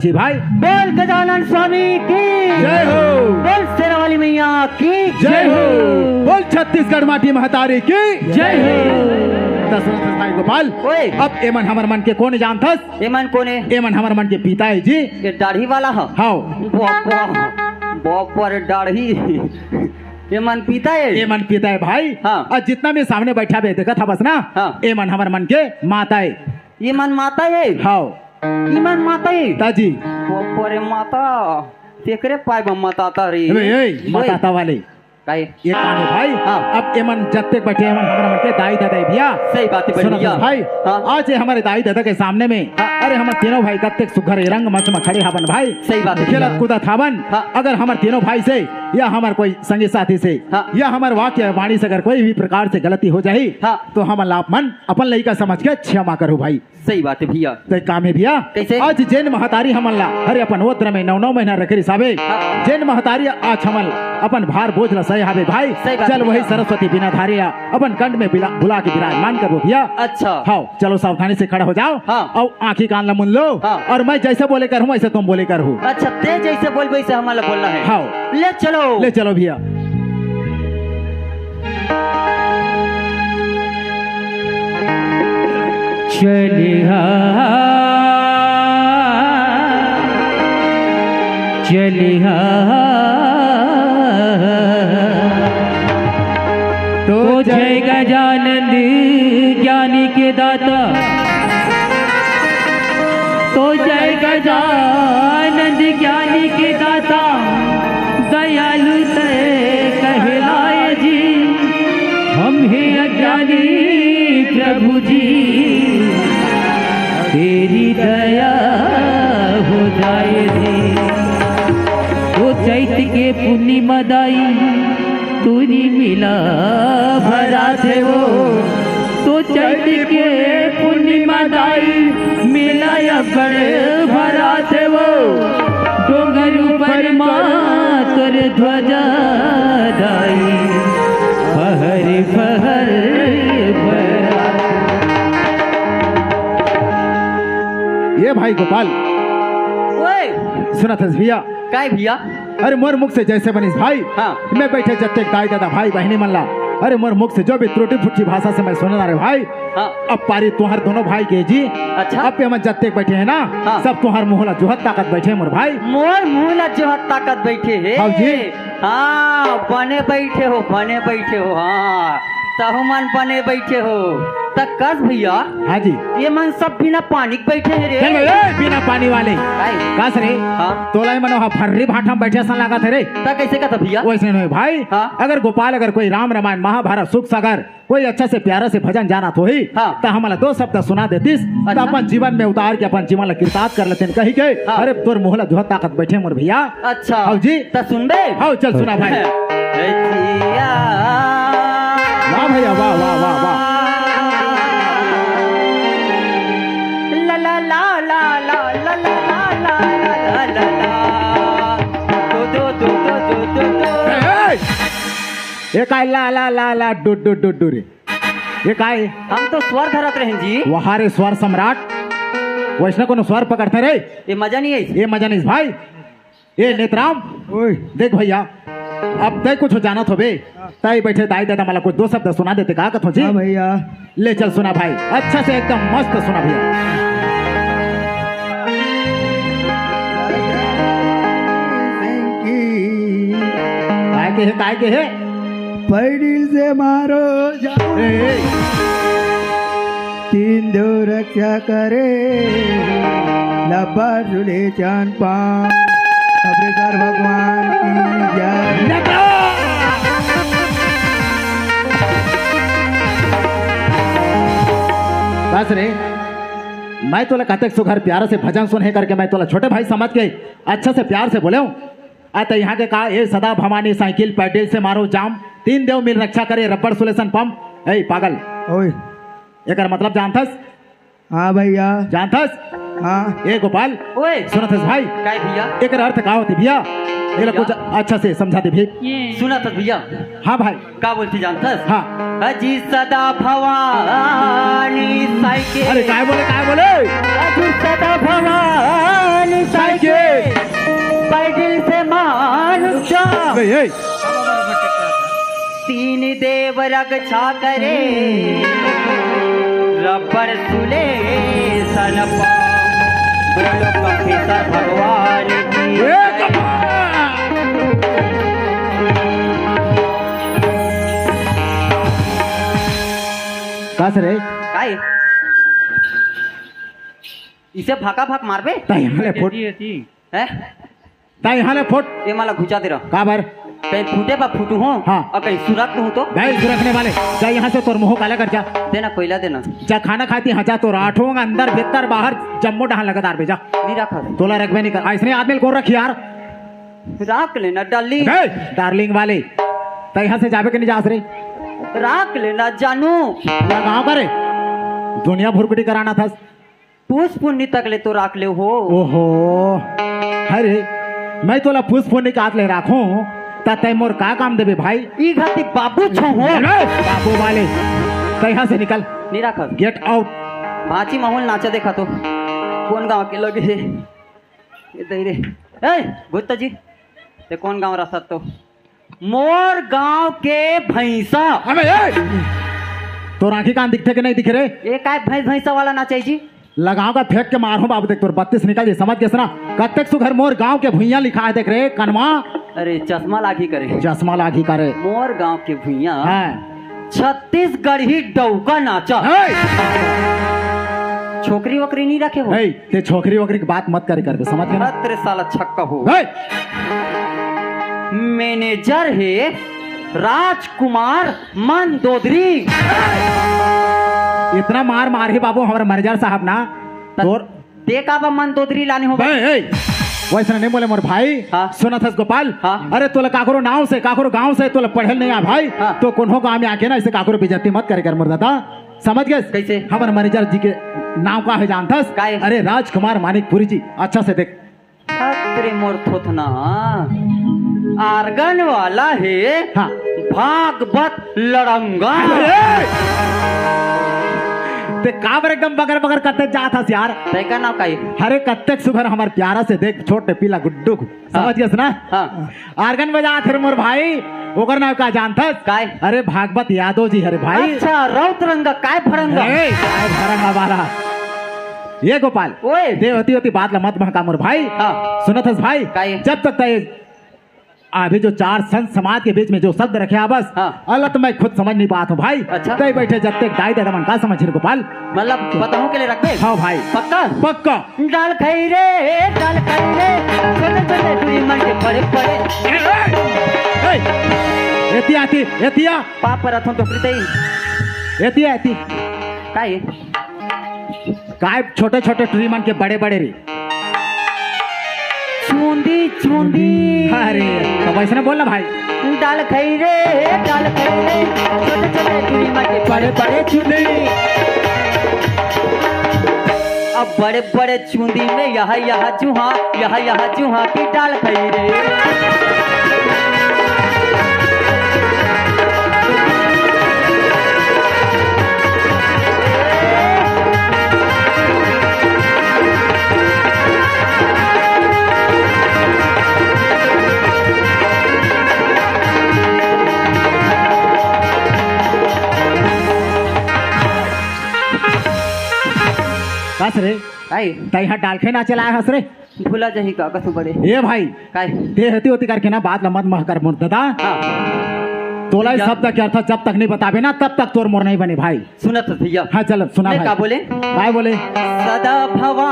जी भाई, बोल गजानन स्वामी की जय हो। बोल शेरावाली मैया की जय हो। बोल छत्तीसगढ़ माटी महतारी की जय हो। दशरथ भाई गोपाल, ओए। अब एमन हमर मन के कौन जानथस? एमन कोने? एमन हमर मन के पिता है जी। ये दाढ़ी वाला है? हाओ। बाप रे दाढ़ी। एमन पिता है? एमन पिता है भाई। हाँ। और जितना भी सामने बैठा बे देखा था बस ना। हाँ। एमन हमर मन के माता है। एमन माता है? हाओ। ईमन माता है? ताजी। बाप रे माता तेकरे पाए माता रे। माता वाले काहे? ये काम है भाई। हाँ। अब एमन जत्ते बैठे एमन हमारा मन के दाई दादा भैया। सही बात है सुनो भैया। भाई। हाँ। आज ये हमारे दाई दादा के सामने में हाँ। अरे हम तीनों भाई कत्ते सुघर रंग मंच में खड़े हवन भाई। सही बात है खेलत भैया। कूदत हवन। हाँ। अगर हमारे तीनों भाई से या हमारे कोई संगी साथी से हाँ। या हमारे वाक्य वाणी से अगर कोई भी प्रकार से गलती हो जाए हाँ। तो हम लाभ मन अपन लड़का समझ के क्षमा करो भाई। सही बात है भैया। तो एक काम है भैया। कैसे? आज जैन महतारी हमला अरे अपन वोत्र में 9 महीना रखे साबे। हाँ। जैन महतारी आज हमल अपन भार बोझ ल सही हावे भाई। सही बात चल है वही भैया। सरस्वती बिना धारिया अपन कंठ में बुला के विराजमान करो भैया। अच्छा। हाँ चलो सावधानी से खड़ा हो जाओ। हाँ। और आंखी कान ला मुन लो। हाँ। और मैं जैसे बोले कर हूँ ऐसे तुम बोले कर हो। अच्छा ते जैसे बोल वैसे हमारा बोलना है। हाँ। ले चलो। ले चलो भैया। चलिहा चलिहा तो जय गजानंद ज्ञानी के दाता, तो जय गजानंद ज्ञानी के दाता, दयालु से कहलाए जी, हम हैं अज्ञानी प्रभु जी, तेरी दया हो जाए रे। तो चैत के पूर्णिमा दाई तूनी मिला भरा थे वो, तो चैत के पूर्णिमा दाई मिला या बड़े भरा थे वो, डोंगर ऊपर माँ तोर ध्वजा दाई फहर फहर भरा। ये भाई गोपाल ओए सुना था भैया। काय भैया? अरे मोर मुख से जैसे बनिस भाई। हाँ। मैं बैठे जत्ते दाई दादा भाई बहनी मल्ला। अरे मोर मुख से जो भी त्रुटि फुटी भाषा से मैं सुनना रहे भाई। हाँ। अब पारी तुम्हारे दोनों भाई के जी। अच्छा। अब पे हम जत्ते बैठे हैं ना। हाँ। सब तुम्हार मुहला जोहत ताकत बैठे मोर भाई। मोर मुहला जो ताकत बैठे है। हाँ जी। हाँ बने बैठे हो हाँ तहु मन बने बैठे हो तक कस भैया। हाँ जी। ये मन सब बिना पानी के बैठे है रे। चल बे, बिना पानी वाले काय? कस रे। हाँ। तोला मनो फर्री भाटा में बैठे सन लगा थे रे। तक कैसे का था भैया? वैसे नहीं भाई। हाँ। अगर गोपाल अगर कोई राम रामायण महाभारत सुख सागर कोई अच्छा से प्यारा से भजन जाना तो ही। हाँ। तो हमारा 2 शब्द सुना देतीस। अच्छा। तो अपन जीवन में उतार के अपन जीवन ला किरतार्थ कर लेते कही के। हाँ। अरे तोर मुहला जो ताकत बैठे मोर भैया। अच्छा। हाँ जी। तो सुन बे। हाँ चल सुना भाई। वाह भैया वाह वाह वाह वाह। ला ला ला ला ला ला ला ला ला ला ला ये काय ला ला ला ला डु डु डु डु रे। ये काय? हम तो स्वर धरत रहे जी। वहारे स्वर सम्राट वैष्णव को स्वर पकड़ते रे। ये मजा नहीं है। ये मजा नहीं भाई। ये नेत्राम देख भैया अब तय कुछ जाना तो बे तय बैठे दाई दादा मला कुछ 2 शब्द सुना देते का कथो जी। भैया ले चल सुना भाई अच्छा से एकदम मस्त सुना भैया। काय के है पैडिल से मारो जाओ, ए, 3 दो रक्षा करे, लपा झूले चांद पान, अब्रेसर भगवान की जय। बस रे मैं तोला कहते सुघर प्यार से भजन सुने करके मैं तोला छोटे भाई समझ के अच्छा से प्यार से बोले हूँ। आता यहाँ के कहा ये सदा भवानी साइकिल पैडल से मारो जाम, 3 देव मिल रक्षा करे रबड़ सुलेशन पंप। ए पागल ओए एक मतलब जानथस? हाँ भैया जानथस? हाँ ए गोपाल ओए सुनत हस भाई काय भैया एक अर्थ का होती भैया ये लोग कुछ अच्छा से समझा दे भी सुना था भैया हाँ भाई का बोलती जानतस हाँ अजी सदा भवानी साइके अरे काय बोले अजी सदा भवानी साइके पैदिल से मानुषा ए, तीन देव रक्षा करे रबर सुले सनपा बोलो कपिसर भगवान की ए गोपाल का से रे काय इसे फाका फाक मारबे ताई हाले फुट है ताई हाले फुट ये मला घुचा दे रहा का बर कहीं फूटे पर फूटू हो हाँ। और कहीं सुरत हूँ तो भाई रखने वाले जा यहाँ से तोर मुंह काला कर जा देना कोयला देना जा खाना खाती हाँ जा तो राठों अंदर भीतर बाहर जम्मू डहान लगातार भेजा नहीं रखा तोला रखबे नहीं कर ऐसने आदमी को रख यार राख लेना डाली डार्लिंग वाले तो यहाँ से जावे के नहीं जा रे राख लेना जानू लगाओ करे दुनिया भुरकुटी कराना था पूछ पुण्य तक ले तो राख ले हो ओहो अरे मैं तोला फूस फोने का हाथ ले राखूं तय मोर का काम देबे भाई ई घाती बाबू छो हो बाबू वाले तो यहाँ से निकल नहीं रखा गेट आउट भाची माहौल नाचा देखा तो कौन गांव के लगे ये दे रे गुप्ता जी ये कौन गांव रहा तो मोर गांव के भैंसा अबे तो राखी कान दिखते कि नहीं दिख रहे ये काय भैंसा वाला ना चाहिए जी लगाओ का फेंक के मारो बाबू देख तोर 32 निकल जी समझ गए ना कत्तेक सुघर मोर गांव के भुइया लिखा है देख रे कनवा अरे चश्मा लागी करे चश्मा लागी करे मोर गांव के भुइया हाँ छत्तीसगढ़ ही डौका नाचा छोकरी वकरी नहीं रखे हो ते छोकरी वोकरी की बात मत करे करते समझ गए ना तेरे साला छक्का हो हे! मैनेजर है राजकुमार मंदोदरी इतना मार मार ही बाबू हमारे मैनेजर साहब ना तोर देखा बा मंदोदरी लाने हो वैसा नहीं बोले मोर भाई हाँ। सुना था गोपाल हाँ। अरे तोला काकरो नाव से काकरो गांव से तोला पढ़ल नहीं आ भाई हाँ। तो कोन्हो गांव में आके ना इसे काकरो बेइज्जती मत करे कर मोर दादा समझ गए कैसे? हमारे मैनेजर जी के नाम का है जानथस का है? अरे राजकुमार मानिकपुरी जी अच्छा से देख तेरे मोर थोथना आर्गन वाला है हाँ भागवत लड़ंगा ते काबर एकदम बगर बगर करते जात हस यार तय का नाम काई हरे कत्तेक सुघर हमार प्यारा से देख छोटे पीला गुड्डू समझ गए ना हाँ आर्गन बजा थे मोर भाई ओकर नाम का जानथस काय अरे भागवत यादव जी हरे भाई अच्छा रौत रंगा काय फरंगा ए, काय भरंगा वाला ये गोपाल ओए देवती होती बात ला मत महका मोर भाई हाँ सुनत हस भाई काय? जब तक तय अभी जो चार संत समाज के बीच में जो शब्द रखे बस हाँ। अल्लाह तो मैं खुद समझ नहीं पाता हूँ भाई अच्छा। तय बैठे जब तक दाई दादा मन का समझ रे गोपाल मतलब बताऊं के लिए रख दे हाँ भाई पक्का पक्का डाल खाई रे छोटे छोटे दुई मन के बड़े बड़े एतिया आती एतिया पाप पर अथों तो प्रीतई एतिया एती काय काय छोटे छोटे ट्री मन के बड़े बड़े रे चूंदी चूंदी अरे तो वैसे ना बोलना भाई डाल खाई रे छोटे छोटे दुई मन के बड़े बड़े चूंदी अब बड़े बड़े चूंदी में यहाँ चूहा की डाल खाई रे कस रे काय तय यहाँ डालखे ना चलाया हस रे भूला जाही का कसू बड़े ए भाई काय ते हती होती करके ना बात ला मत मह कर मोर दादा हाँ तोला इस शब्द के अर्थ जब तक नहीं बताबे ना तब तक तोर मोर नहीं बने भाई सुनत भैया हाँ चल सुना मैं भाई का बोले काय बोले सदा भवा